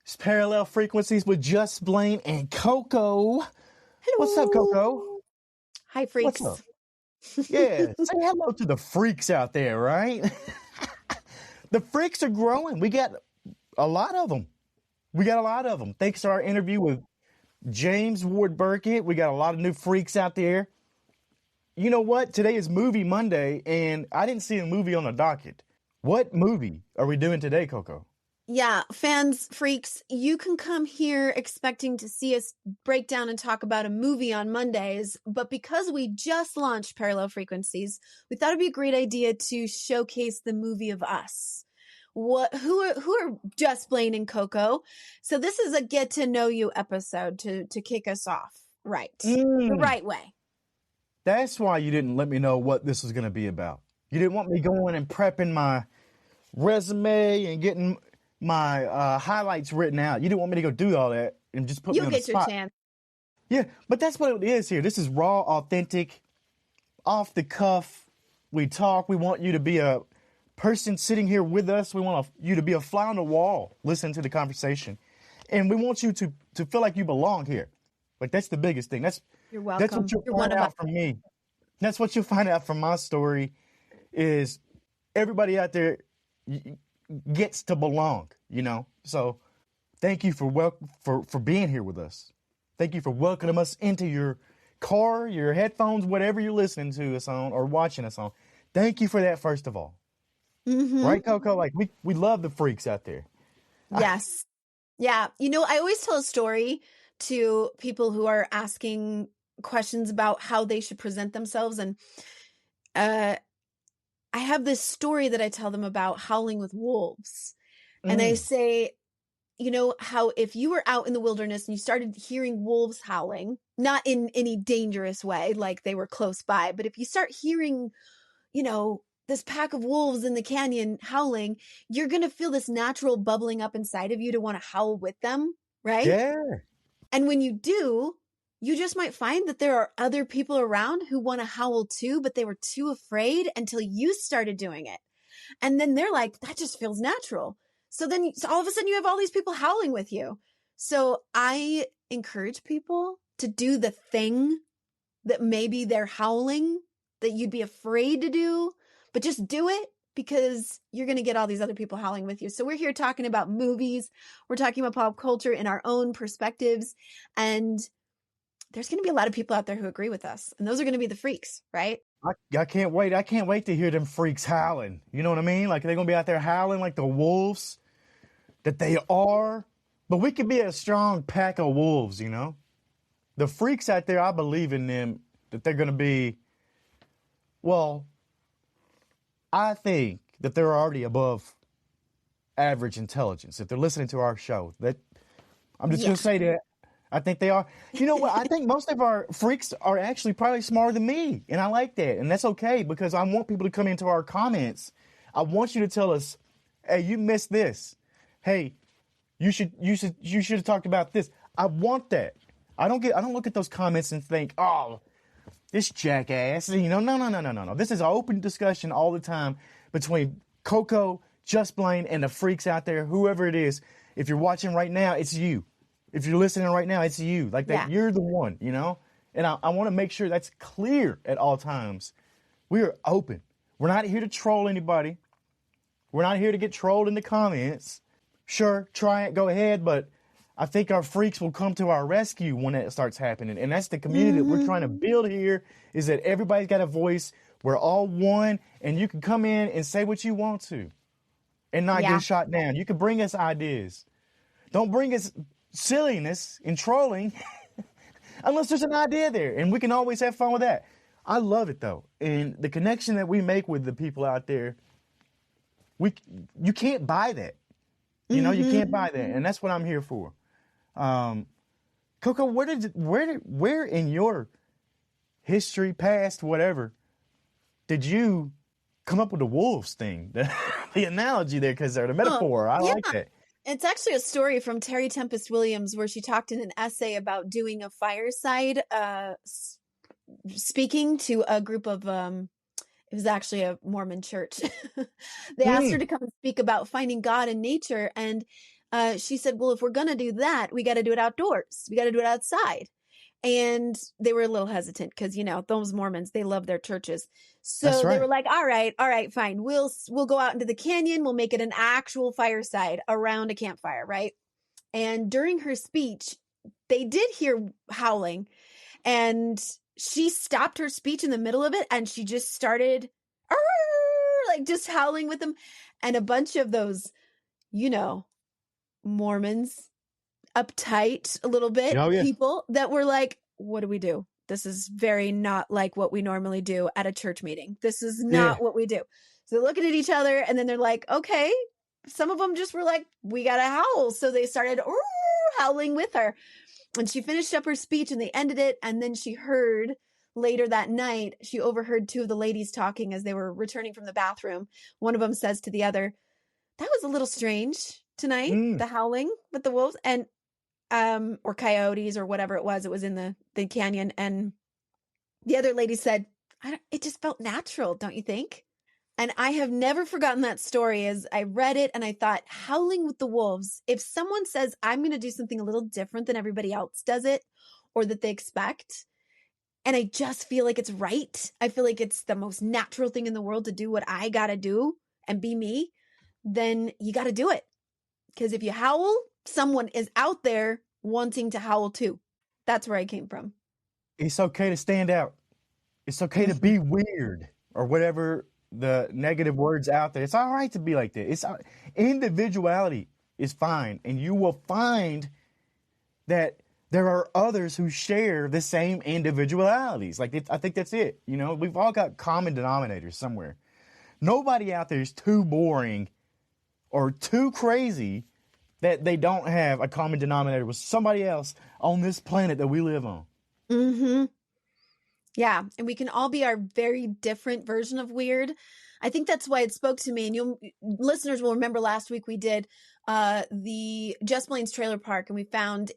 It's Parallel Frequencies with Just Blane and Coco. Hello. What's up, Coco? Hi, freaks. What's up? Yeah, say hello to the freaks out there, right? The freaks are growing. We got a lot of them. Thanks to our interview with James Ward Burkett, we got a lot of new freaks out there. You know what? Today is Movie Monday, and I didn't see a movie on the docket. What movie are we doing today, Coco? Yeah, fans, freaks, you can come here expecting to see us break down and talk about a movie on Mondays, but because we just launched Parallel Frequencies, we thought it'd be a great idea to showcase the movie of us. Who are Just Blane and Coco? So this is a get to know you episode to kick us off the right way. That's why you didn't let me know what this was going to be about. You didn't want me going and prepping my resume and getting my highlights written out. You didn't want me to go do all that and just put me on the spot. You'll get your chance. Yeah, but that's what it is here. This is raw, authentic, off the cuff. We talk. We want you to be a person sitting here with us. We want you to be a fly on the wall, listen to the conversation. And we want you to feel like you belong here. Like, that's the biggest thing. You're welcome. That's what you'll find out from me. That's what you'll find out from my story is everybody out there gets to belong, you know? So thank you for being here with us. Thank you for welcoming us into your car, your headphones, whatever you're listening to us on or watching us on. Thank you for that, first of all. Mm-hmm. Right, Coco? Like, we love the freaks out there. Yes. Yeah. You know, I always tell a story to people who are asking questions about how they should present themselves. And I have this story that I tell them about howling with wolves. And I say, you know, how if you were out in the wilderness and you started hearing wolves howling, not in any dangerous way, like they were close by, but if you start hearing, you know, this pack of wolves in the canyon howling, you're going to feel this natural bubbling up inside of you to want to howl with them, right? Yeah. And when you do, you just might find that there are other people around who want to howl too, but they were too afraid until you started doing it. And then they're like, that just feels natural. So then all of a sudden you have all these people howling with you. So I encourage people to do the thing that maybe they're howling that you'd be afraid to do, but just do it because you're going to get all these other people howling with you. So we're here talking about movies. We're talking about pop culture in our own perspectives. And there's going to be a lot of people out there who agree with us. And those are going to be the freaks, right? I can't wait. I can't wait to hear them freaks howling. You know what I mean? Like, they're going to be out there howling like the wolves that they are. But we could be a strong pack of wolves, you know? The freaks out there, I believe in them, that they're going to be, well, I think that they're already above average intelligence. If they're listening to our show, that I'm just going to say that. I think they are. You know what? I think most of our freaks are actually probably smarter than me. And I like that. And that's okay because I want people to come into our comments. I want you to tell us, hey, you missed this. Hey, you should have talked about this. I want that. I don't look at those comments and think, oh, this jackass. You know, no. This is an open discussion all the time between Coco, Just Blane, and the freaks out there, whoever it is. If you're watching right now, it's you. If you're listening right now, it's you. Like that, You're the one, you know? And I want to make sure that's clear at all times. We are open. We're not here to troll anybody. We're not here to get trolled in the comments. Sure, try it, go ahead, but I think our freaks will come to our rescue when that starts happening. And that's the community that we're trying to build here, is that everybody's got a voice. We're all one, and you can come in and say what you want to and not get shot down. You can bring us ideas. Don't bring us silliness and trolling unless there's an idea there, and we can always have fun with that. I love it though, and the connection that we make with the people out there, you can't buy that. You know, you can't buy that, and that's what I'm here for. Coco, where in your history, past, whatever, did you come up with the wolves thing, the analogy there, because they're the metaphor? I like that. It's actually a story from Terry Tempest Williams where she talked in an essay about doing a fireside speaking to a group of, it was actually a Mormon church. They asked her to come and speak about finding God in nature. And she said, well, if we're going to do that, we got to do it outdoors. We got to do it outside. And they were a little hesitant because, you know, those Mormons, they love their churches. That's So they were right. like, all right, fine. We'll go out into the canyon. We'll make it an actual fireside around a campfire, right? And during her speech, they did hear howling, and she stopped her speech in the middle of it, and she just started like just howling with them. And a bunch of those, you know, Mormons, uptight a little bit, Oh, yeah. people that were like, what do we do? This is very not like what we normally do at a church meeting. This is Yeah. not what we do. So they're looking at each other, and then they're like, okay. Some of them just were like, we got to howl. So they started howling with her. And she finished up her speech and they ended it. And then she heard later that night, she overheard two of the ladies talking as they were returning from the bathroom. One of them says to the other, that was a little strange tonight, the howling with the wolves and or coyotes or whatever it was in the canyon. And the other lady said, it just felt natural, don't you think? And I have never forgotten that story as I read it and I thought, howling with the wolves, if someone says, I'm going to do something a little different than everybody else does it or that they expect, and I just feel like it's right, I feel like it's the most natural thing in the world to do what I got to do and be me, then you got to do it. Because if you howl, someone is out there wanting to howl too. That's where I came from. It's okay to stand out. It's okay to be weird or whatever the negative words out there. It's all right to be like that. Individuality is fine, and you will find that there are others who share the same individualities. I think that's it. You know, we've all got common denominators somewhere. Nobody out there is too boring or too crazy that they don't have a common denominator with somebody else on this planet that we live on. Mm-hmm. Yeah, and we can all be our very different version of weird. I think that's why it spoke to me. And listeners will remember last week we did the Just Blaine's Trailer Park, and we found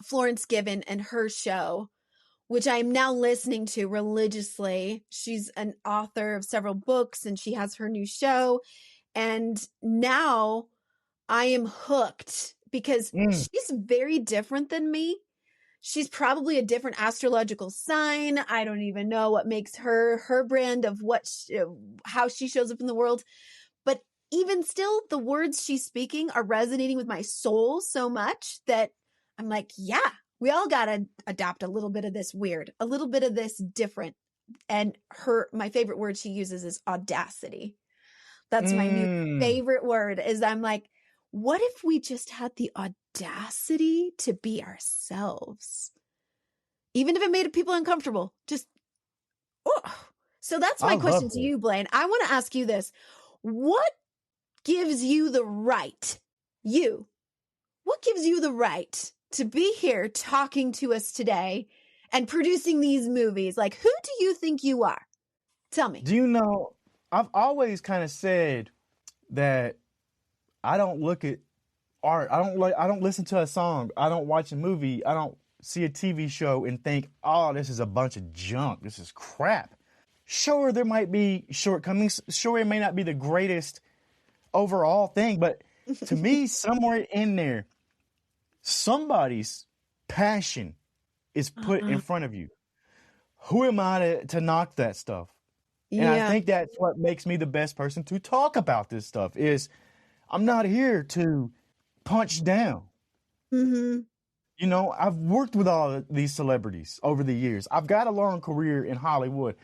Florence Given and her show, which I'm now listening to religiously. She's an author of several books, and she has her new show. And now I am hooked because she's very different than me. She's probably a different astrological sign. I don't even know what makes her brand of how she shows up in the world. But even still, the words she's speaking are resonating with my soul so much that I'm like, yeah, we all got to adopt a little bit of this weird, a little bit of this different. And my favorite word she uses is audacity. That's my new favorite word. Is I'm like, what if we just had the audacity to be ourselves? Even if it made people uncomfortable, just, oh. So that's my question to you, Blaine. I want to ask you this. What gives you the right, what gives you the right to be here talking to us today and producing these movies? Like, who do you think you are? Tell me. Do you know, I've always kind of said that I don't look at art. I don't listen to a song. I don't watch a movie. I don't see a TV show and think, oh, this is a bunch of junk. This is crap. Sure, there might be shortcomings. Sure, it may not be the greatest overall thing, but to me, somewhere in there, somebody's passion is put in front of you. Who am I to knock that stuff? And I think that's what makes me the best person to talk about this stuff is I'm not here to punch down. Mm-hmm. You know, I've worked with all of these celebrities over the years. I've got a long career in Hollywood.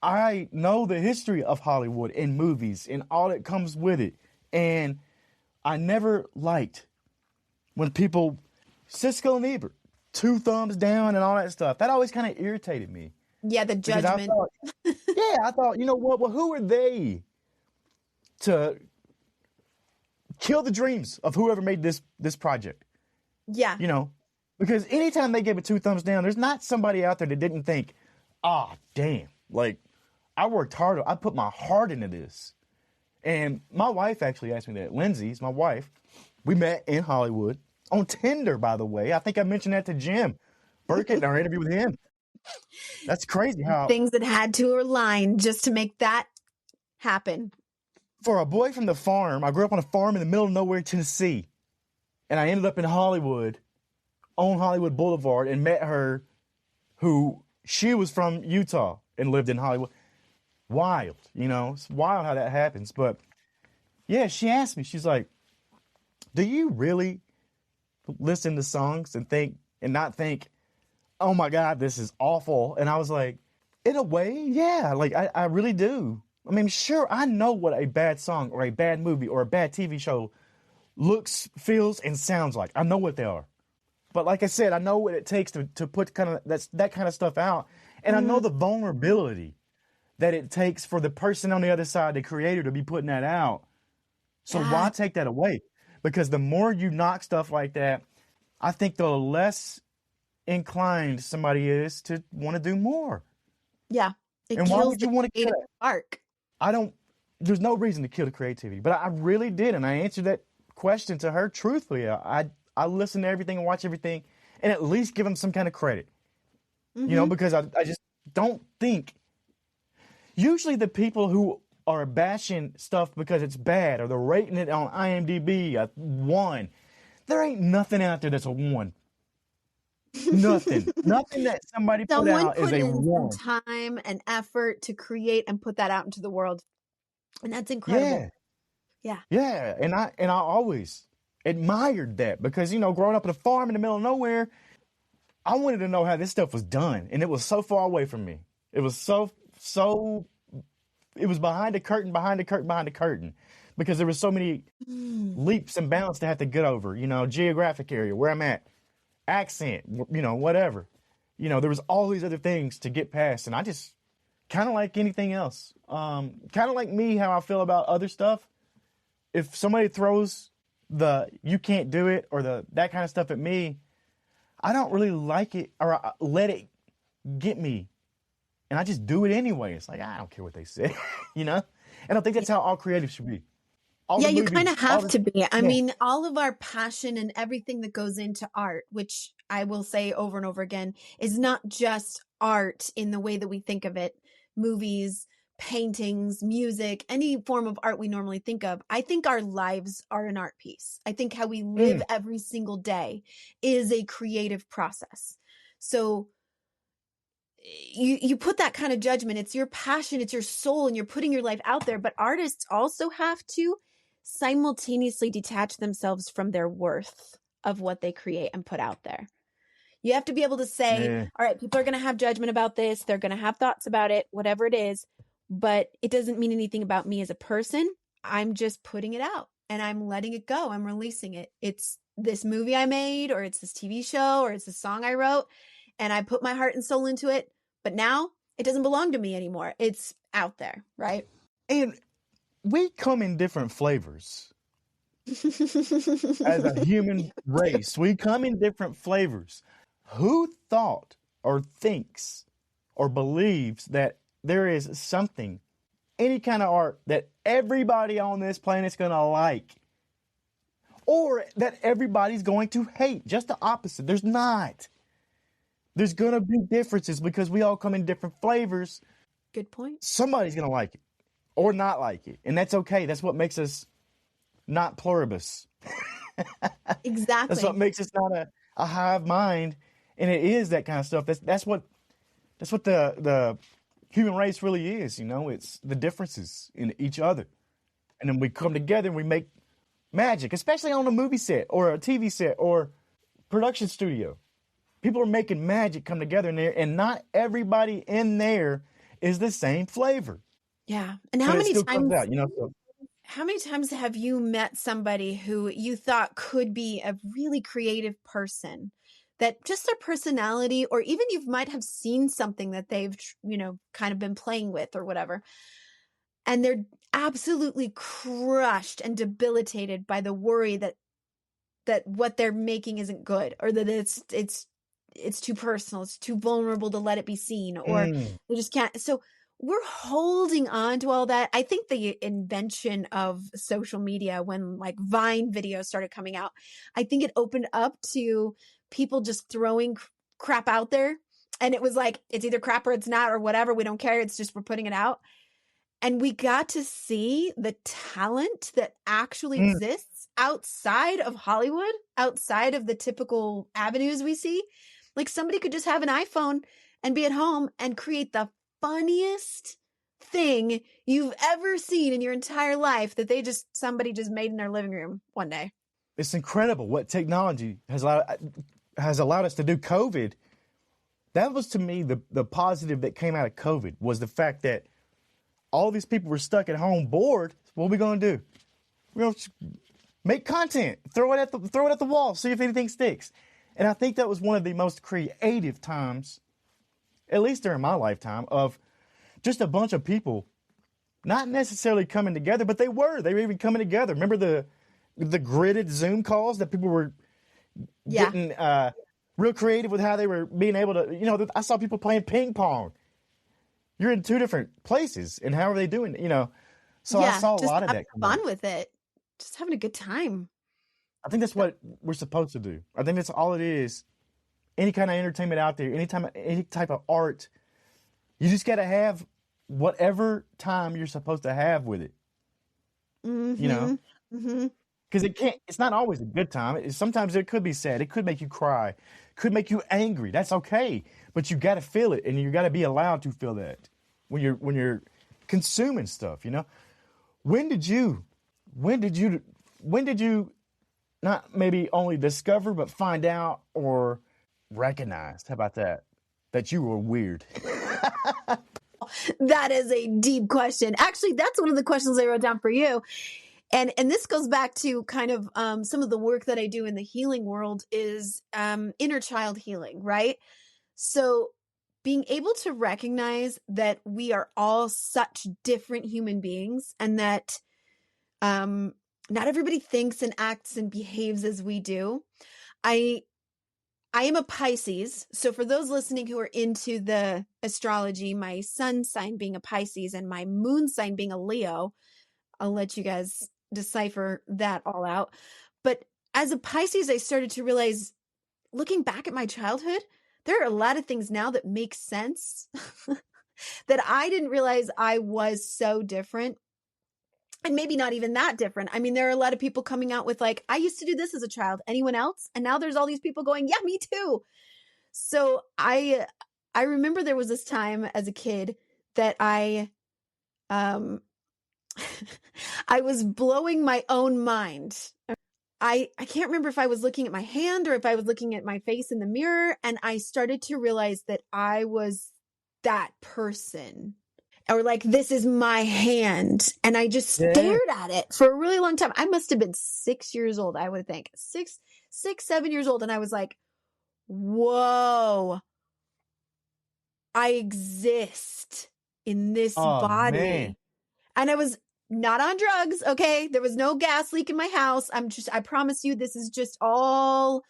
I know the history of Hollywood and movies and all that comes with it. And I never liked when people, Siskel and Ebert, 2 thumbs down and all that stuff. That always kind of irritated me. Yeah, the judgment. I thought, you know what? Well, who are they to kill the dreams of whoever made this project? Yeah. You know, because anytime they gave it 2 thumbs down, there's not somebody out there that didn't think, ah, oh, damn, like I worked hard. I put my heart into this. And my wife actually asked me that. Lindsay's my wife. We met in Hollywood on Tinder, by the way. I think I mentioned that to Jim Burkett in our interview with him. That's crazy how things that had to align just to make that happen. For a boy from the farm, I grew up on a farm in the middle of nowhere, Tennessee. And I ended up in Hollywood, on Hollywood Boulevard, and met her, who she was from Utah and lived in Hollywood. Wild, you know, it's wild how that happens. But yeah, she asked me, she's like, do you really listen to songs and think and not think, oh my God, this is awful? And I was like, in a way, yeah, like I really do. I mean, sure, I know what a bad song or a bad movie or a bad TV show looks, feels, and sounds like. I know what they are. But like I said, I know what it takes to put kind of that kind of stuff out. And I know the vulnerability that it takes for the person on the other side, the creator, to be putting that out. So why take that away? Because the more you knock stuff like that, I think the less inclined somebody is to want to do more. Yeah. And why would you want to kill it? Arc. There's no reason to kill the creativity, but I really did. And I answered that question to her truthfully. I listen to everything and watch everything and at least give them some kind of credit, you know, because I just don't think usually the people who are bashing stuff because it's bad or they're rating it on IMDb a 1. There ain't nothing out there that's a 1. Nothing. Nothing that somebody put out is a 1. Some time and effort to create and put that out into the world. And that's incredible. Yeah. Yeah. And I always admired that because, you know, growing up in a farm in the middle of nowhere, I wanted to know how this stuff was done. And it was so far away from me. It was it was behind the curtain, because there were so many leaps and bounds to have to get over, you know, geographic area, where I'm at, accent, you know, whatever. You know, there was all these other things to get past. And I just kind of like anything else. Kind of like me, how I feel about other stuff. If somebody throws the you can't do it or that kind of stuff at me, I don't really like it or I let it get me. And I just do it anyway. It's like, I don't care what they say, you know? And I think that's how all creatives should be. You kind of have to be. I mean, all of our passion and everything that goes into art, which I will say over and over again, is not just art in the way that we think of it. Movies, paintings, music, any form of art we normally think of. I think our lives are an art piece. I think how we live every single day is a creative process. So you put that kind of judgment, it's your passion, it's your soul, and you're putting your life out there. But artists also have to simultaneously detach themselves from their worth of what they create and put out there. You have to be able to say, all right, people are going to have judgment about this. They're going to have thoughts about it, whatever it is, but it doesn't mean anything about me as a person. I'm just putting it out and I'm letting it go. I'm releasing it. It's this movie I made, or it's this TV show, or it's a song I wrote, and I put my heart and soul into it. But now it doesn't belong to me anymore. It's out there, right? And we come in different flavors. As a human race, we come in different flavors. Who thought or thinks or believes that there is something, any kind of art that everybody on this planet's going to like, or that everybody's going to hate? Just the opposite. There's not. There's going to be differences because we all come in different flavors. Good point. Somebody's going to like it or not like it. And that's okay. That's what makes us not pluribus. Exactly. That's what makes us not a hive mind. And it is that kind of stuff. That's what the human race really is. You know, it's the differences in each other. And then we come together and we make magic, especially on a movie set or a TV set or production studio. People are making magic come together in there, and not everybody in there is the same flavor. Yeah. And how many times, out, you know? how many times have you met somebody who you thought could be a really creative person, that just their personality, or even you might have seen something that they've, you know, kind of been playing with or whatever, and they're absolutely crushed and debilitated by the worry that what they're making isn't good, or that it's too personal, it's too vulnerable to let it be seen, or they just can't. So we're holding on to all that. I think the invention of social media, when like Vine videos started coming out, I think it opened up to people just throwing crap out there. And it was like, it's either crap or it's not, or whatever. We don't care. It's just, we're putting it out. And we got to see the talent that actually Mm. exists outside of Hollywood, outside of the typical avenues we see. Like somebody could just have an iPhone and be at home and create the funniest thing you've ever seen in your entire life that somebody just made in their living room one day. It's incredible what technology has allowed us to do. COVID, that was to me the positive that came out of COVID was the fact that all these people were stuck at home bored. What are we going to do? We're going to make content, throw it at the wall, see if anything sticks. And I think that was one of the most creative times, at least during my lifetime, of just a bunch of people not necessarily coming together, but they were even coming together. Remember the gridded Zoom calls that people were getting real creative with how they were being able to, I saw people playing ping pong. You're in two different places, and how are they doing it, So I saw a lot of that. Fun with it. Just having a good time. I think that's what we're supposed to do. I think that's all it is. Any kind of entertainment out there, any type of art, you just got to have whatever time you're supposed to have with it. Mm-hmm. Because it's not always a good time. Sometimes it could be sad. It could make you cry. Could make you angry. That's okay. But you got to feel it, and you got to be allowed to feel that when you're consuming stuff. When did you not maybe only discover but find out or recognize? How about that you were weird? That is a deep question. Actually, that's one of the questions I wrote down for you. And this goes back to kind of some of the work that I do in the healing world is inner child healing, right? So being able to recognize that we are all such different human beings and that not everybody thinks and acts and behaves as we do. I am a Pisces. So for those listening who are into the astrology, my sun sign being a Pisces and my moon sign being a Leo, I'll let you guys decipher that all out. But as a Pisces, I started to realize, looking back at my childhood, there are a lot of things now that make sense that I didn't realize I was so different. And maybe not even that different. I mean, there are a lot of people coming out with like, I used to do this as a child. Anyone else? And now there's all these people going, yeah, me too. So I remember there was this time as a kid that I was blowing my own mind. I can't remember if I was looking at my hand or if I was looking at my face in the mirror. And I started to realize that I was that person. Or like, this is my hand. And I just stared at it for a really long time. I must have been 6 years old, I would think. 7 years old. And I was like, whoa, I exist in this body. Man. And I was not on drugs, okay? There was no gas leak in my house. I promise you, this is just all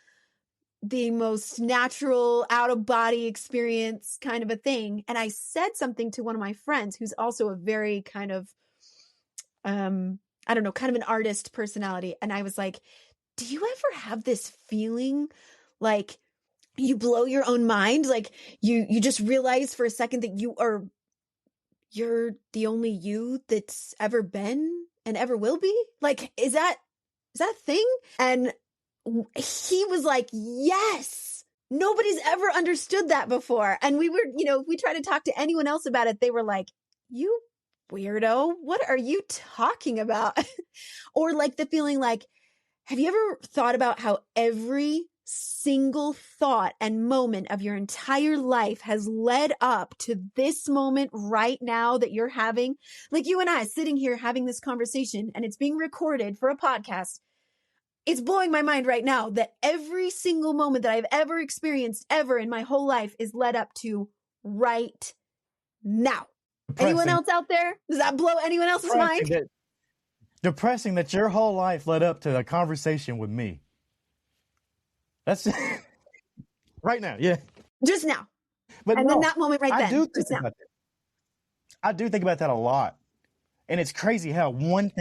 the most natural out-of-body experience kind of a thing. And I said something to one of my friends who's also a very kind of, kind of an artist personality. And I was like, do you ever have this feeling like you blow your own mind? Like you just realize for a second that you're the only you that's ever been and ever will be? Like, is that a thing? And he was like, yes, nobody's ever understood that before. And we were, we tried to talk to anyone else about it. They were like, you weirdo, what are you talking about? Or like the feeling like, have you ever thought about how every single thought and moment of your entire life has led up to this moment right now that you're having? Like you and I sitting here having this conversation and it's being recorded for a podcast. It's blowing my mind right now that every single moment that I've ever experienced ever in my whole life is led up to right now. Depressing. Anyone else out there? Does that blow anyone else's mind? Depressing that your whole life led up to a conversation with me. That's right now, yeah. Just now. But then that moment right then. I do think about that a lot. And it's crazy how one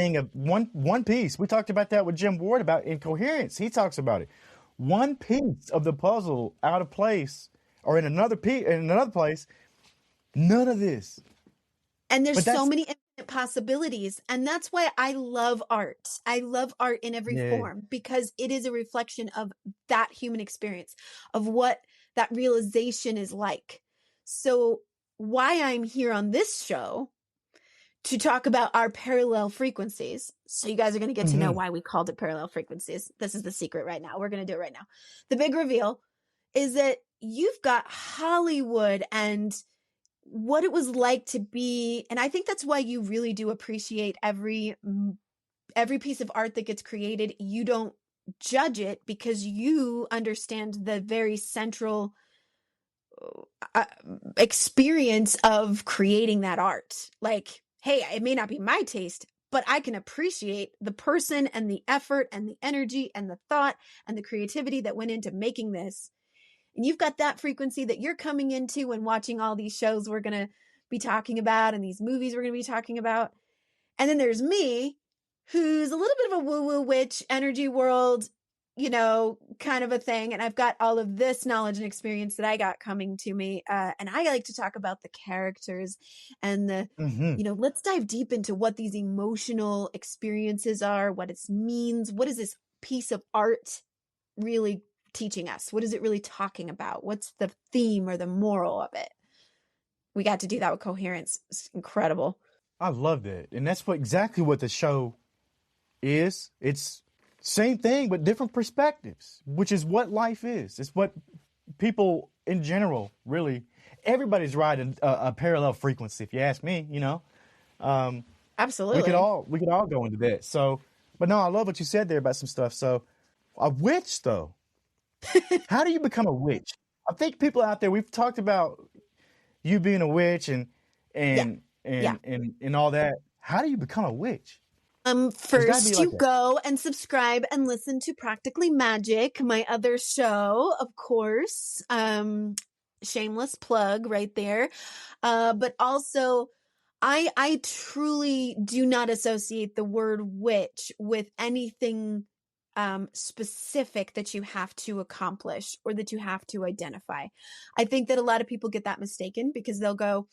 piece, we talked about that with Jim Ward about incoherence. He talks about it. One piece of the puzzle out of place or in another place, none of this. And there's so many possibilities. And that's why I love art. I love art in every Yeah. form because it is a reflection of that human experience, of what that realization is like. So why I'm here on this show to talk about our parallel frequencies. So you guys are going to get to know Hmm. why we called it parallel frequencies. This is the secret right now. We're going to do it right now. The big reveal is that you've got Hollywood and what it was like to be, and I think that's why you really do appreciate every piece of art that gets created. You don't judge it because you understand the very central uh, experience of creating that art. Like, hey, it may not be my taste, but I can appreciate the person and the effort and the energy and the thought and the creativity that went into making this. And you've got that frequency that you're coming into when watching all these shows we're going to be talking about and these movies we're going to be talking about. And then there's me, who's a little bit of a woo-woo witch, energy world, kind of a thing. And I've got all of this knowledge and experience that I got coming to me. And I like to talk about the characters and Hmm. let's dive deep into what these emotional experiences are, what it means. What is this piece of art really teaching us? What is it really talking about? What's the theme or the moral of it? We got to do that with coherence. It's incredible. I loved it. And that's exactly what the show is. It's same thing, but different perspectives, which is what life is. It's what people in general, really, everybody's riding a parallel frequency. If you ask me, um, Absolutely. we could all go into that. So, but no, I love what you said there about some stuff. So, a witch though, how do you become a witch? I think people out there, we've talked about you being a witch and Yeah. and Yeah. and all that. How do you become a witch? There's got to be First like you a go and subscribe and listen to Practically Magic, my other show, of course. Shameless plug right there. But also I truly do not associate the word witch with anything specific that you have to accomplish or that you have to identify. I think that a lot of people get that mistaken because they'll go,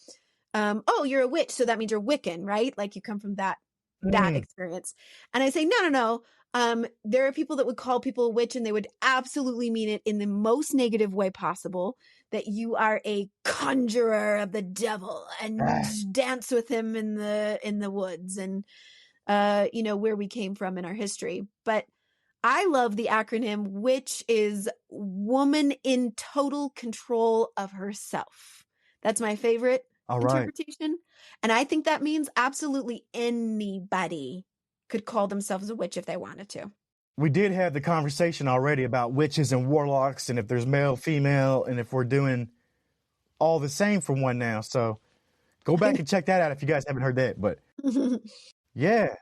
oh, you're a witch, so that means you're Wiccan, right? Like you come from that mm, experience. And I say, no, no, no. There are people that would call people a witch and they would absolutely mean it in the most negative way possible, that you are a conjurer of the devil and ah, dance with him in the woods and where we came from in our history. But I love the acronym, which is woman in total control of herself. That's my favorite all right. interpretation. And I think that means absolutely anybody could call themselves a witch if they wanted to. We did have the conversation already about witches and warlocks, and if there's male, female, and if we're doing all the same for one now. So go back and check that out if you guys haven't heard that. But yeah,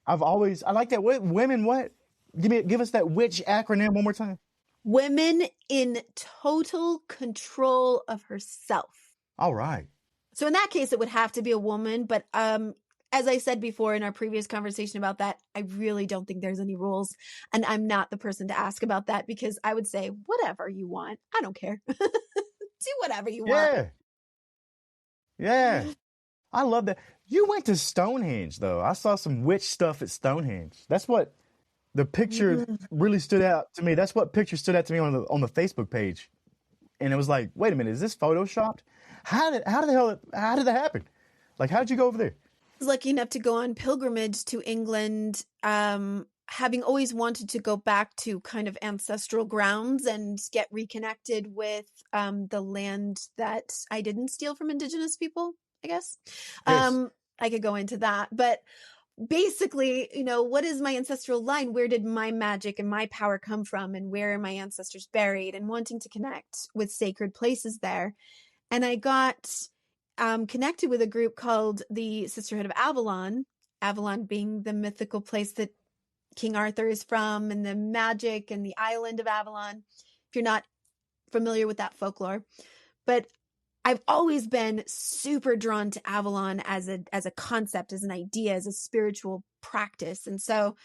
I like that. Women, what? Give us that witch acronym one more time. Women in total control of herself. All right. So in that case, it would have to be a woman. But as I said before in our previous conversation about that, I really don't think there's any rules. And I'm not the person to ask about that because I would say, whatever you want. I don't care. Do whatever you want. Yeah. Yeah. I love that. You went to Stonehenge, though. I saw some witch stuff at Stonehenge. That's what the picture really stood out to me. That's what picture stood out to me on the Facebook page. And it was like, wait a minute, is this photoshopped? How did that happen? Like, how did you go over there? I was lucky enough to go on pilgrimage to England, having always wanted to go back to kind of ancestral grounds and get reconnected with the land that I didn't steal from indigenous people, I guess. Yes. I could go into that, but basically, what is my ancestral line? Where did my magic and my power come from? And where are my ancestors buried? And wanting to connect with sacred places there. And I got connected with a group called the Sisterhood of Avalon, Avalon being the mythical place that King Arthur is from and the magic and the island of Avalon, if you're not familiar with that folklore. But I've always been super drawn to Avalon as a concept, as an idea, as a spiritual practice. And so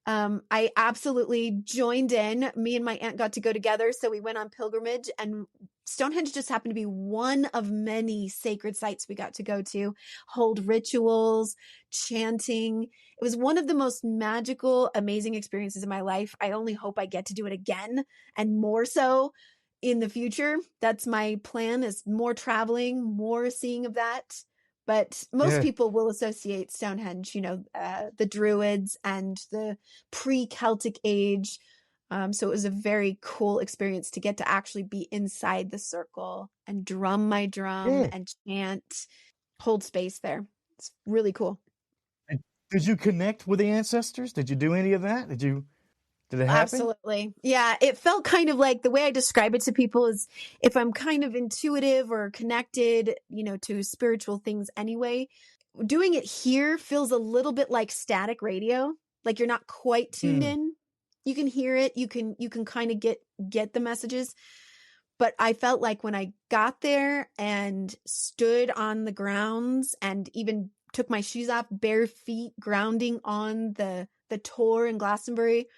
I absolutely joined in. Me and my aunt got to go together. So we went on pilgrimage and Stonehenge just happened to be one of many sacred sites we got to go to, hold rituals, chanting. It was one of the most magical, amazing experiences in my life. I only hope I get to do it again and more so in the future. That's my plan, is more traveling, more seeing of that. But most Yeah. people will associate Stonehenge, the Druids and the pre-Celtic age. So it was a very cool experience to get to actually be inside the circle and drum my drum Yeah. and chant, hold space there. It's really cool. And did you connect with the ancestors? Did you do any of that? Did it happen? Absolutely. Yeah. It felt kind of like, the way I describe it to people is, if I'm kind of intuitive or connected, to spiritual things anyway, doing it here feels a little bit like static radio. Like you're not quite tuned Mm. in. You can hear it. You can kind of get the messages. But I felt like when I got there and stood on the grounds and even took my shoes off, bare feet, grounding on the tor in Glastonbury,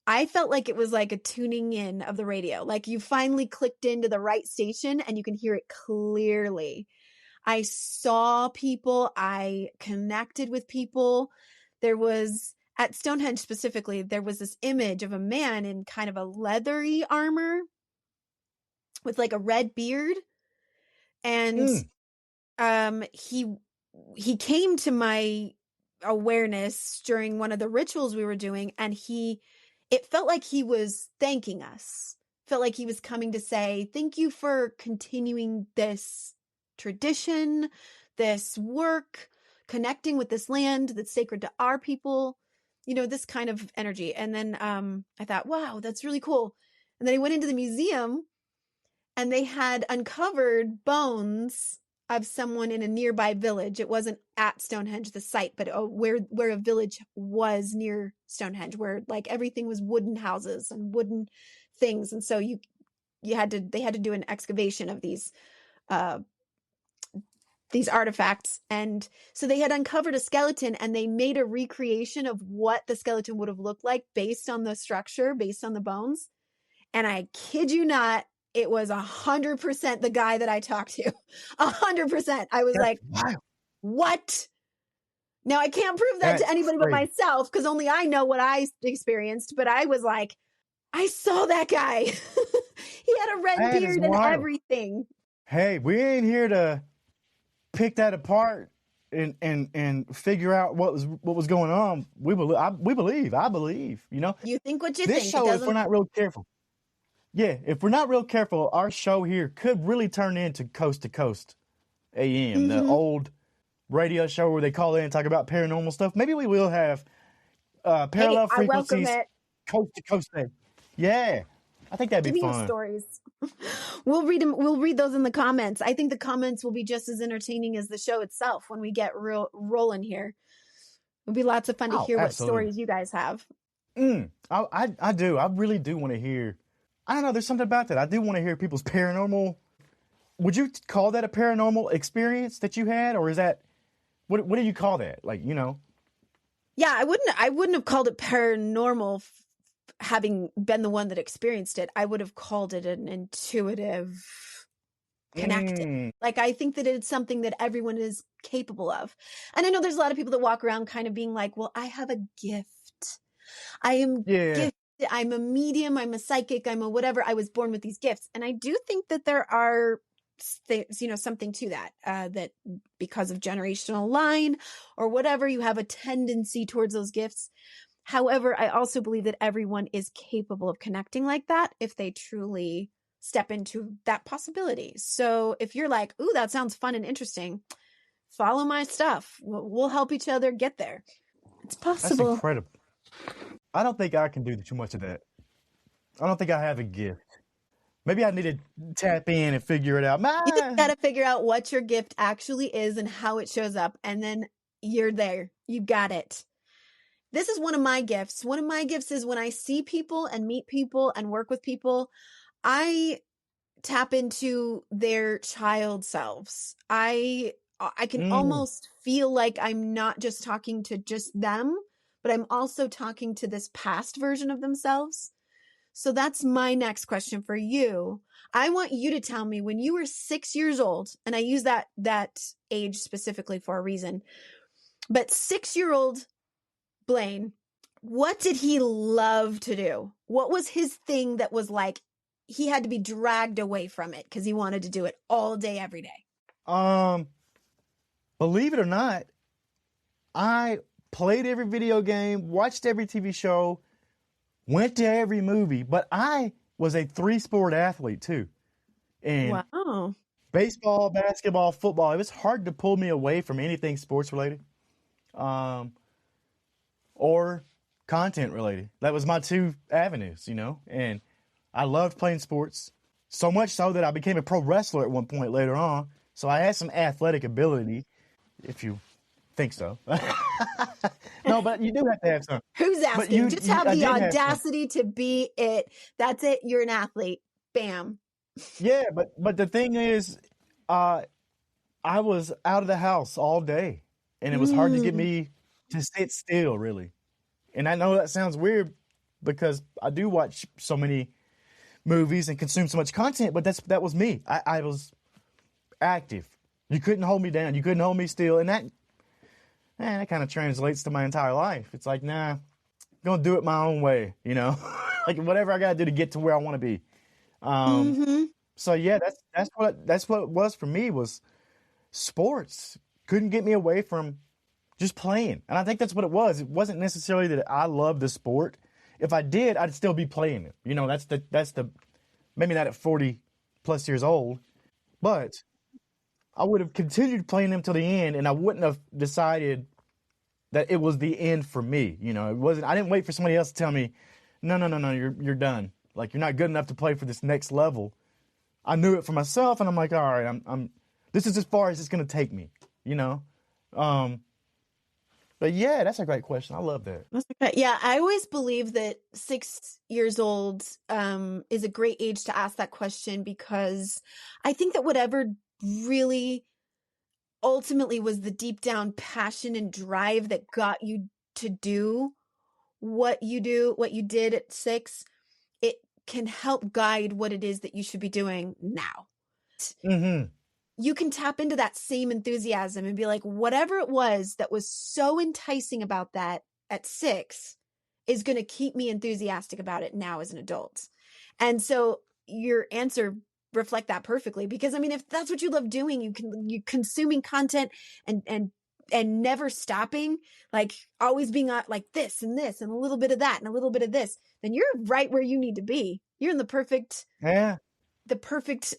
I felt like it was like a tuning in of the radio. Like you finally clicked into the right station and you can hear it clearly. I saw people, I connected with people. There was, at Stonehenge specifically, there was this image of a man in kind of a leathery armor with like a red beard. And Mm. he came to my awareness during one of the rituals we were doing, and it felt like he was thanking us. Felt like he was coming to say, thank you for continuing this tradition, this work, connecting with this land that's sacred to our people, this kind of energy. And then I thought, wow, that's really cool. And then I went into the museum and they had uncovered bones of someone in a nearby village. It wasn't at Stonehenge, the site, but where a village was near Stonehenge, where like everything was wooden houses and wooden things. And so they had to do an excavation of these artifacts. And so they had uncovered a skeleton, and they made a recreation of what the skeleton would have looked like based on the structure, based on the bones. And I kid you not, it was 100% the guy that I talked to. 100%. I was That's like, wild. what? Now I can't prove that to That's anybody but crazy. myself, because only I know what I experienced. But I was like, I saw that guy. He had a red That is beard and wild. everything. Hey, we ain't here to pick that apart and figure out what was going on. We believe. I believe. You think what you This think. show, if we're not real careful, if we're not real careful, our show here could really turn into Coast to Coast AM, the old radio show where they call in and talk about paranormal stuff. Maybe we will have parallel I welcome frequencies, it. Coast to Coast AM. Yeah, I think that'd Give be me your fun. stories. We'll read them. We'll read those in the comments. I think the comments will be just as entertaining as the show itself when we get rolling here. It'll be lots of fun to Oh, hear what absolutely. stories you guys have. I do. I really do want to hear. I don't know. There's something about that. I do want to hear people's paranormal. Would you call that a paranormal experience that you had, or is that what do you call that? Like, Yeah, I wouldn't have called it paranormal, having been the one that experienced it. I would have called it an intuitive connected. Like, I think that it's something that everyone is capable of. And I know there's a lot of people that walk around kind of being like, well, I have a gift. I am gifted. I'm a medium. I'm a psychic. I'm a whatever. I was born with these gifts. And I do think that there are something to that, that because of generational line or whatever, you have a tendency towards those gifts. However, I also believe that everyone is capable of connecting like that if they truly step into that possibility. So if you're like, ooh, that sounds fun and interesting, follow my stuff. We'll help each other get there. It's possible. That's incredible. I don't think I can do too much of that. I don't think I have a gift. Maybe I need to tap in and figure it out. You just got to figure out what your gift actually is and how it shows up. And then you're there. You got it. This is one of my gifts. One of my gifts is when I see people and meet people and work with people, I tap into their child selves. I can almost feel like I'm not just talking to just them, but I'm also talking to this past version of themselves. So that's my next question for you. I want you to tell me when you were 6 years old, and I use that age specifically for a reason, but 6-year-old Blane, what did he love to do? What was his thing that was like he had to be dragged away from it because he wanted to do it all day, every day? Believe it or not, I played every video game, watched every TV show, went to every movie, but I was a 3-sport athlete too. And Wow. baseball, basketball, football, it was hard to pull me away from anything sports related. Or content related. That was my 2 avenues, and I loved playing sports so much so that I became a pro wrestler at one point later on. So I had some athletic ability, if you think so. No, but you do have to have some. Who's But asking? Just have I the did have some. audacity to be it. That's it. You're an athlete. Bam. Yeah, but the thing is, I was out of the house all day, and it was hard to get me to sit still, really. And I know that sounds weird because I do watch so many movies and consume so much content, but that was me. I was active. You couldn't hold me down. You couldn't hold me still. And that kind of translates to my entire life. It's like, nah, I'm going to do it my own way, like whatever I got to do to get to where I want to be. So yeah, that's what it was for me, was sports. Couldn't get me away from just playing. And I think that's what it was. It wasn't necessarily that I loved the sport. If I did, I'd still be playing it. That's the maybe not at 40 plus years old, but I would have continued playing them till the end, and I wouldn't have decided that it was the end for me. It wasn't. I didn't wait for somebody else to tell me, no, you're done. Like, you're not good enough to play for this next level. I knew it for myself, and I'm like, all right, I'm. This is as far as it's gonna take me. But yeah, that's a great question. I love that. That's okay. Yeah, I always believe that 6 years old is a great age to ask that question, because I think that whatever really ultimately was the deep down passion and drive that got you to do what you did at 6, it can help guide what it is that you should be doing now. Mm-hmm. You can tap into that same enthusiasm and be like, whatever it was that was so enticing about that at 6 is going to keep me enthusiastic about it now as an adult. And so your answer reflect that perfectly, because I mean, if that's what you love doing, you consuming content and never stopping, like always being like this and this and a little bit of that and a little bit of this, then you're right where you need to be. You're in the perfect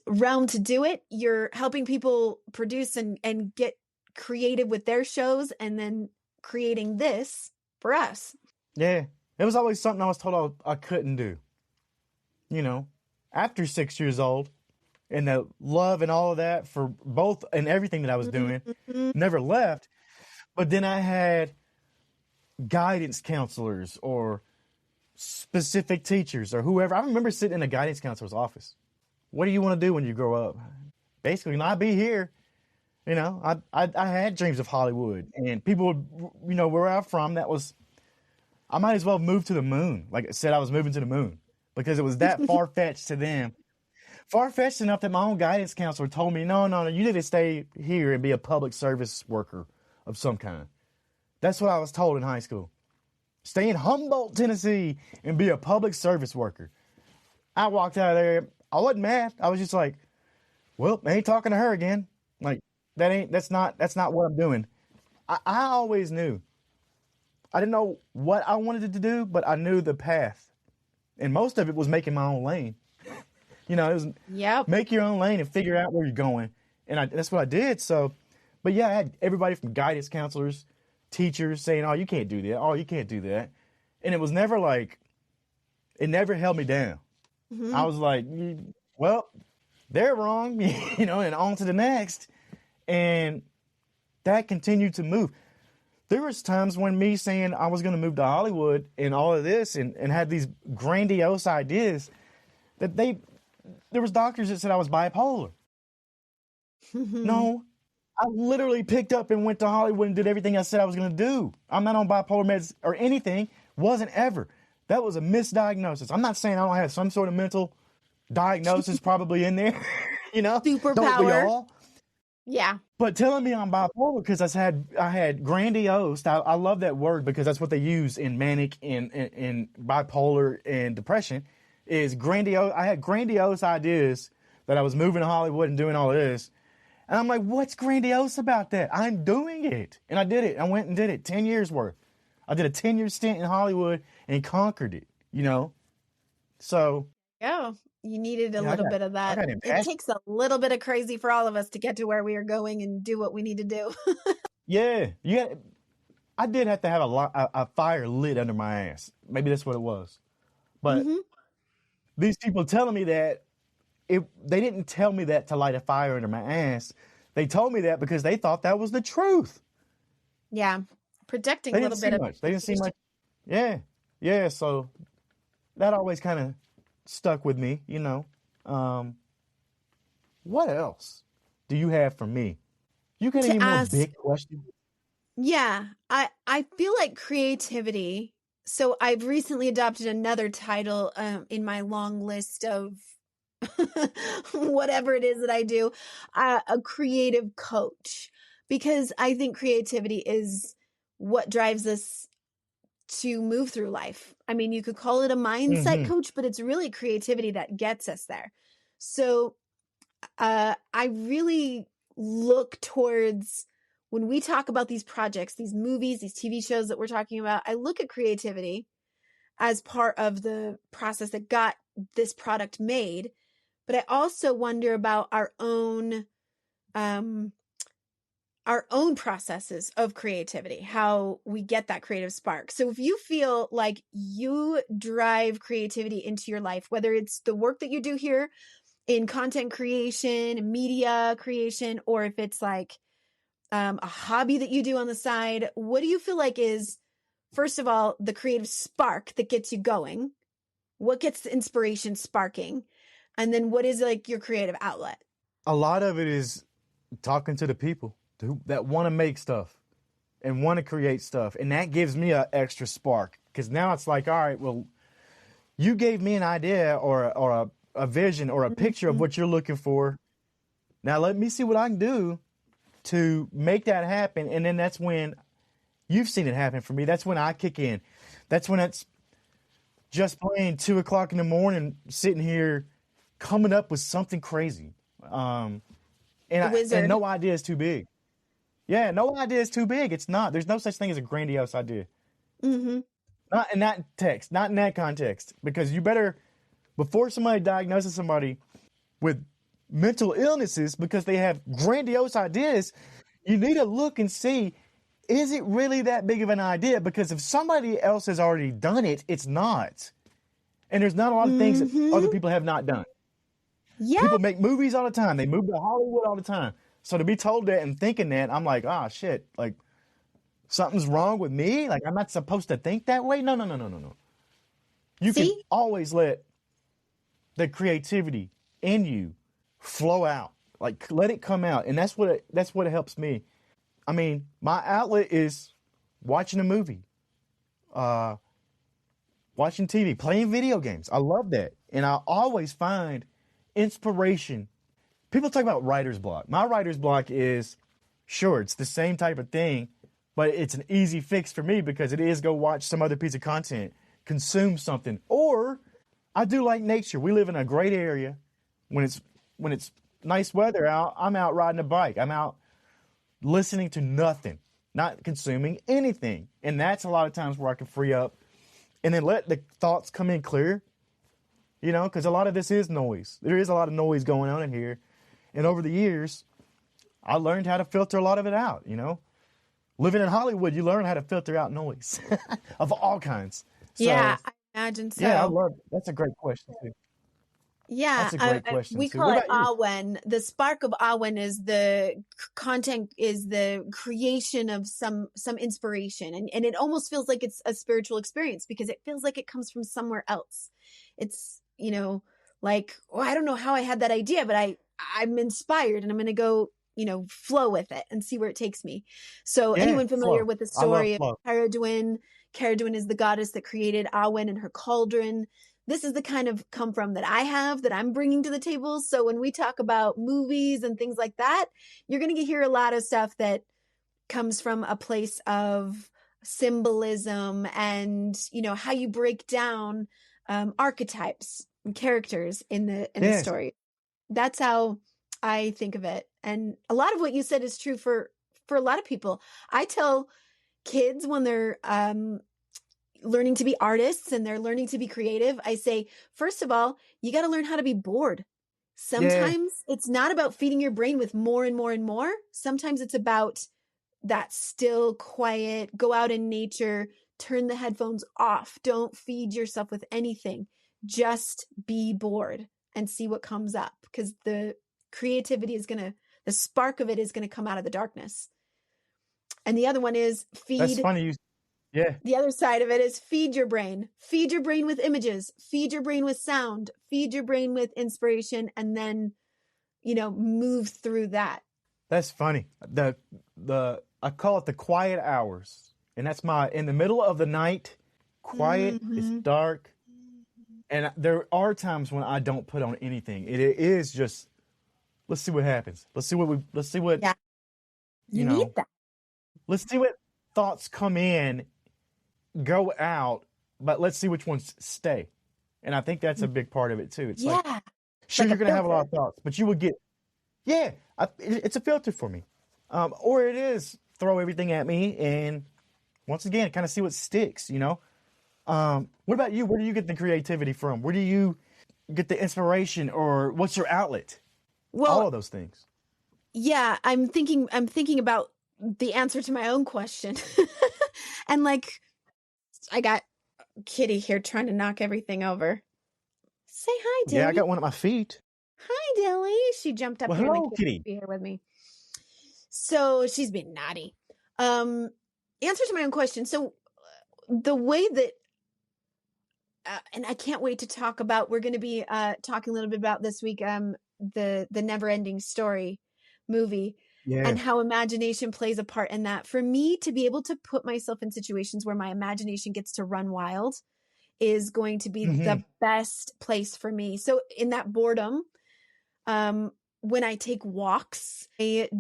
realm to do it. You're helping people produce and get creative with their shows, and then creating this for us. Yeah. It was always something I was told I couldn't do. After 6 years old, and the love and all of that for both and everything that I was doing never left. But then I had guidance counselors or specific teachers or whoever. I remember sitting in a guidance counselor's office. What do you want to do when you grow up? Basically, not be here. I had dreams of Hollywood, and people would, where I'm from, I might as well move to the moon. Like I said, I was moving to the moon because it was that far-fetched to them. Far-fetched enough that my own guidance counselor told me, no, you need to stay here and be a public service worker of some kind. That's what I was told in high school. Stay in Humboldt, Tennessee, and be a public service worker. I walked out of there. I wasn't mad. I was just like, well, I ain't talking to her again. Like, that's not what I'm doing. I always knew. I didn't know what I wanted to do, but I knew the path. And most of it was making my own lane. It was make your own lane and figure out where you're going. And that's what I did. So, but yeah, I had everybody from guidance counselors, teachers saying, oh, you can't do that. Oh, you can't do that. And it was never like, it never held me down. Mm-hmm. I was like, well, they're wrong, and on to the next. And that continued to move. There was times when me saying I was going to move to Hollywood and all of this and had these grandiose ideas that there was doctors that said I was bipolar. No, I literally picked up and went to Hollywood and did everything I said I was going to do. I'm not on bipolar meds or anything. Wasn't ever. That was a misdiagnosis. I'm not saying I don't have some sort of mental diagnosis probably in there, you know? Don't we Superpower. all? Yeah. But telling me I'm bipolar because I had grandiose. I love that word because that's what they use in manic and bipolar and depression is grandiose. I had grandiose ideas that I was moving to Hollywood and doing all this. And I'm like, what's grandiose about that? I'm doing it. And I did it. I went and did it 10 years worth. I did a 10-year stint in Hollywood and conquered it, you know? So. Yeah. You needed a Yeah, little bit of I that. got It impassioned. takes a little bit of crazy for all of us to get to where we are going and do what we need to do. Yeah. I did have to have a fire lit under my ass. Maybe that's what it was. But these people telling me that, they didn't tell me that to light a fire under my ass. They told me that because they thought that was the truth. Yeah. Projecting They a didn't little see bit of much. They didn't see much. Yeah. Yeah. So that always kind of stuck with me, you know. What else do you have for me? You got to any more ask. big questions? Yeah. I feel like creativity. So I've recently adopted another title in my long list of whatever it is that I do, a creative coach, because I think creativity is what drives us to move through life. I mean, you could call it a mindset Mm-hmm. coach, but it's really creativity that gets us there. So I really look towards when we talk about these projects, these movies, these TV shows that we're talking about, I look at creativity as part of the process that got this product made. But I also wonder about our own processes of creativity, how we get that creative spark. So if you feel like you drive creativity into your life, whether it's the work that you do here in content creation, media creation, or if it's like a hobby that you do on the side, what do you feel like is, first of all, the creative spark that gets you going? What gets the inspiration sparking? And then what is like your creative outlet? A lot of it is talking to the people that want to make stuff and want to create stuff. And that gives me an extra spark because now it's like, all right, well, you gave me an idea or a vision or a picture of what you're looking for. Now let me see what I can do to make that happen. And then that's when you've seen it happen for me. That's when I kick in. That's when it's just plain 2 o'clock in the morning, sitting here coming up with something crazy. And no idea is too big. Yeah, no idea is too big. It's not. There's no such thing as a grandiose idea. Mm-hmm. Not in that text, not in that context. Because you better, before somebody diagnoses somebody with mental illnesses because they have grandiose ideas, you need to look and see, is it really that big of an idea? Because if somebody else has already done it, it's not. And there's not a lot of things that other people have not done. Yeah. People make movies all the time. They move to Hollywood all the time. So to be told that and thinking that, I'm like, ah, shit, like something's wrong with me? Like I'm not supposed to think that way? No. You can always let the creativity in you flow out. Like let it come out. And that's what helps me. I mean, my outlet is watching a movie, watching TV, playing video games. I love that. And I always find inspiration. People talk about writer's block. My writer's block is, sure, it's the same type of thing, but it's an easy fix for me because it is go watch some other piece of content, consume something. Or I do like nature. We live in a great area. When it's nice weather out, I'm out riding a bike. I'm out listening to nothing, not consuming anything. And that's a lot of times where I can free up and then let the thoughts come in clear, you know, because a lot of this is noise. There is a lot of noise going on in here. And over the years, I learned how to filter a lot of it out, you know. Living in Hollywood, you learn how to filter out noise of all kinds. So, yeah, I imagine so. Yeah, I love it. That's a great question, too. Yeah, That's a great question, we too. call What it about you? awen. The spark of awen is the content, is the creation of some inspiration, and it almost feels like it's a spiritual experience because it feels like it comes from somewhere else. It's, you know, like, well, I don't know how I had that idea, but I'm inspired and I'm going to go, you know, flow with it and see where it takes me. So Yeah, anyone familiar flow. with the I love story of flow. Cara Dwin Caradwen is the goddess that created Awen and her cauldron. This is the kind of come from that I have, that I'm bringing to the table. So when we talk about movies and things like that, you're going to hear a lot of stuff that comes from a place of symbolism and, you know, how you break down archetypes and characters in the story. That's how I think of it. And a lot of what you said is true for a lot of people. I tell kids when they're learning to be artists and they're learning to be creative, I say, first of all, you got to learn how to be bored. Sometimes it's not about feeding your brain with more and more and more. Sometimes it's about that still, quiet, go out in nature, turn the headphones off. Don't feed yourself with anything. Just be bored and see what comes up, because the creativity is the spark of it is going to come out of the darkness. And the other one is feed. That's funny. The other side of it is feed your brain. Feed your brain with images. Feed your brain with sound. Feed your brain with inspiration, and then, you know, move through that. That's funny. I call it the quiet hours, and that's in the middle of the night. Quiet. It's dark, and there are times when I don't put on anything. It is just, let's see what happens. Let's see what. Yeah. You need that. Let's see what thoughts come in, go out, but let's see which ones stay. And I think that's a big part of it too. It's like, sure, you're going to have a lot of thoughts, but you will get, it's a filter for me. Or it is throw everything at me and once again, kind of see what sticks, you know? What about you? Where do you get the creativity from? Where do you get the inspiration, or what's your outlet? Well, all of those things. Yeah, I'm thinking about the answer to my own question. And like, I got Kitty here trying to knock everything over. Say hi, Dilly. Yeah, I got one at my feet. Hi, Dilly. She jumped up here. Hello, Kitty. Be here with me. So she's been naughty. Answer to my own question. So the way that, and I can't wait to talk about, we're going to be talking a little bit about this week, the Never Ending Story movie. Yeah. And how imagination plays a part in that. For me to be able to put myself in situations where my imagination gets to run wild is going to be the best place for me. So in that boredom, when I take walks, I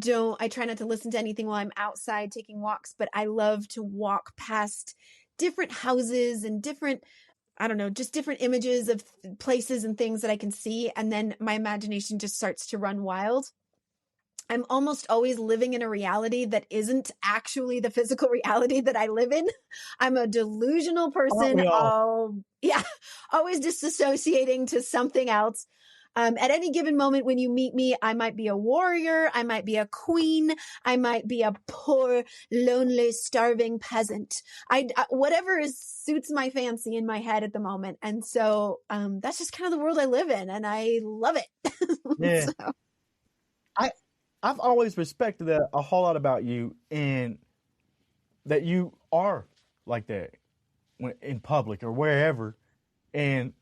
try not to listen to anything while I'm outside taking walks, but I love to walk past different houses and different, I don't know, just different images of places and things that I can see. And then my imagination just starts to run wild. I'm almost always living in a reality that isn't actually the physical reality that I live in. I'm a delusional person. Always disassociating to something else. At any given moment when you meet me, I might be a warrior. I might be a queen. I might be a poor, lonely, starving peasant. Whatever suits my fancy in my head at the moment. And so that's just kind of the world I live in, and I love it. Yeah. So. I've always respected that a whole lot about you, and that you are like that when in public or wherever. And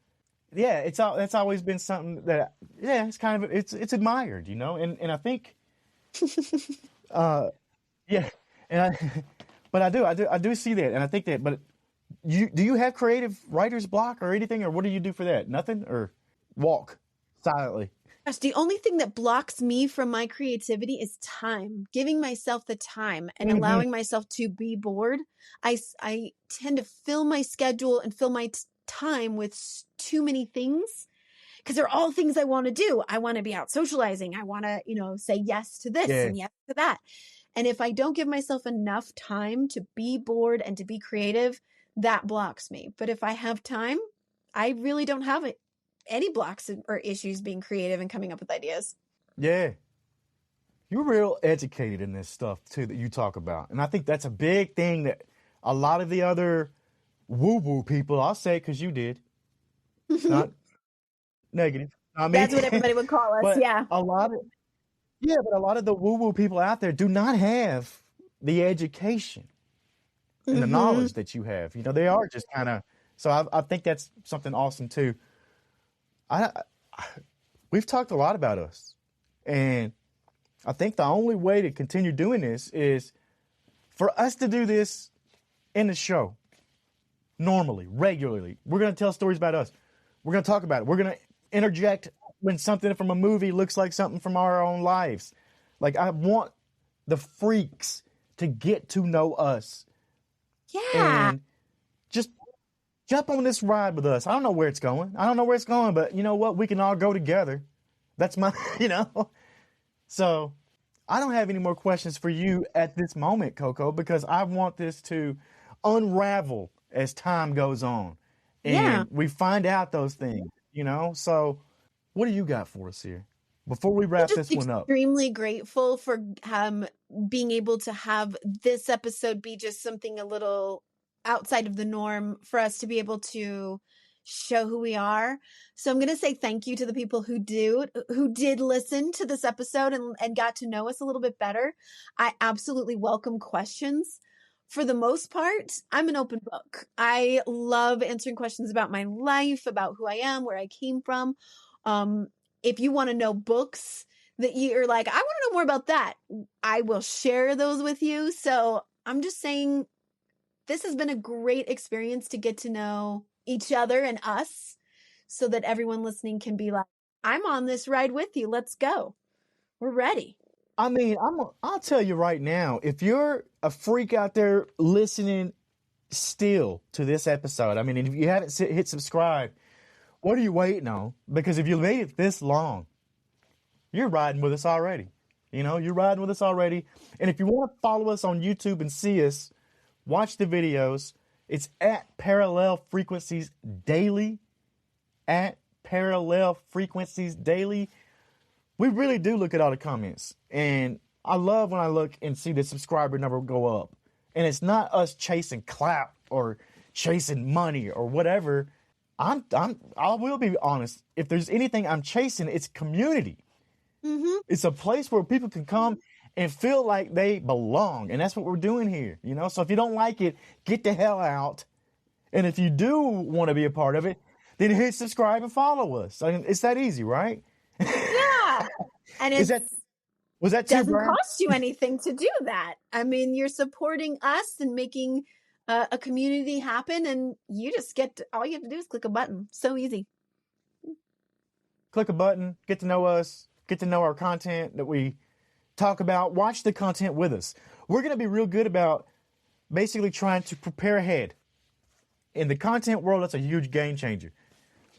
yeah, that's always been something that it's kind of it's admired, you know. And I think but I do see that, and I think that. But do you have creative writer's block or anything, or what do you do for that? Nothing, or walk silently? The only thing that blocks me from my creativity is time, giving myself the time and allowing myself to be bored. I tend to fill my schedule and fill my time with too many things, because they're all things I want to do. I want to be out socializing. I want to, say yes to this and yes to that. And if I don't give myself enough time to be bored and to be creative, that blocks me. But if I have time, I really don't have it. Any blocks or issues being creative and coming up with ideas. Yeah. You're real educated in this stuff too that you talk about. And I think that's a big thing that a lot of the other woo-woo people, I'll say because you did. It's not negative. That's what everybody would call us, but a lot of the woo-woo people out there do not have the education and the knowledge that you have. They are just kind of, so I think that's something awesome too. We've talked a lot about us, and I think the only way to continue doing this is for us to do this in the show, normally, regularly. We're going to tell stories about us. We're going to talk about it. We're going to interject when something from a movie looks like something from our own lives. Like, I want the freaks to get to know us. Yeah. And just jump on this ride with us. I don't know where it's going. But you know what? We can all go together. That's my, So I don't have any more questions for you at this moment, Coco, because I want this to unravel as time goes on. And we find out those things, So what do you got for us here before we wrap this one up? Extremely grateful for being able to have this episode be just something a little outside of the norm for us to be able to show who we are. So I'm going to say thank you to the people who did listen to this episode and got to know us a little bit better. I absolutely welcome questions. For the most part, I'm an open book. I love answering questions about my life, about who I am, where I came from. If you want to know books that you're like, I want to know more about that, I will share those with you. So I'm just saying, this has been a great experience to get to know each other and us so that everyone listening can be like, I'm on this ride with you. Let's go. We're ready. I mean, I'll tell you right now, if you're a freak out there listening still to this episode, I mean, if you haven't hit subscribe, what are you waiting on? Because if you made it this long, you're riding with us already. You're riding with us already. And if you want to follow us on YouTube and see us, watch the videos. It's at Parallel Frequencies Daily. At Parallel Frequencies Daily. We really do look at all the comments. And I love when I look and see the subscriber number go up. And it's not us chasing clout or chasing money or whatever. I will be honest. If there's anything I'm chasing, it's community. Mm-hmm. It's a place where people can come and feel like they belong. And that's what we're doing here, So if you don't like it, get the hell out. And if you do want to be a part of it, then hit subscribe and follow us. I mean, it's that easy, right? Yeah. And it doesn't cost you anything to do that. I mean, you're supporting us and making a community happen, and you just all you have to do is click a button. So easy. Click a button, get to know us, get to know our content that we talk about, watch the content with us. We're going to be real good about basically trying to prepare ahead. In the content world, that's a huge game changer.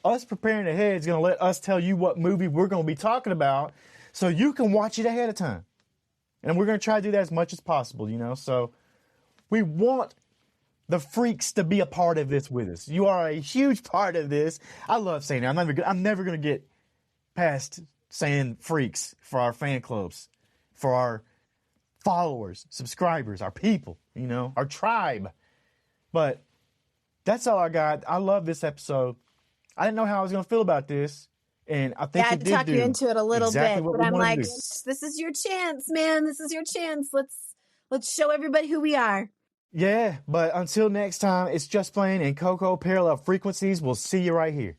Us preparing ahead is going to let us tell you what movie we're going to be talking about so you can watch it ahead of time. And we're going to try to do that as much as possible, So we want the freaks to be a part of this with us. You are a huge part of this. I love saying that. I'm never going to get past saying freaks for our fan clubs, for our followers, subscribers, our people, our tribe. But that's all I got. I love this episode. I didn't know how I was going to feel about this. And I think I had to talk you into it a little bit, but I'm like, this is your chance, man. This is your chance. Let's show everybody who we are. Yeah, but until next time, it's just Blane and Coco, Parallel Frequencies. We'll see you right here.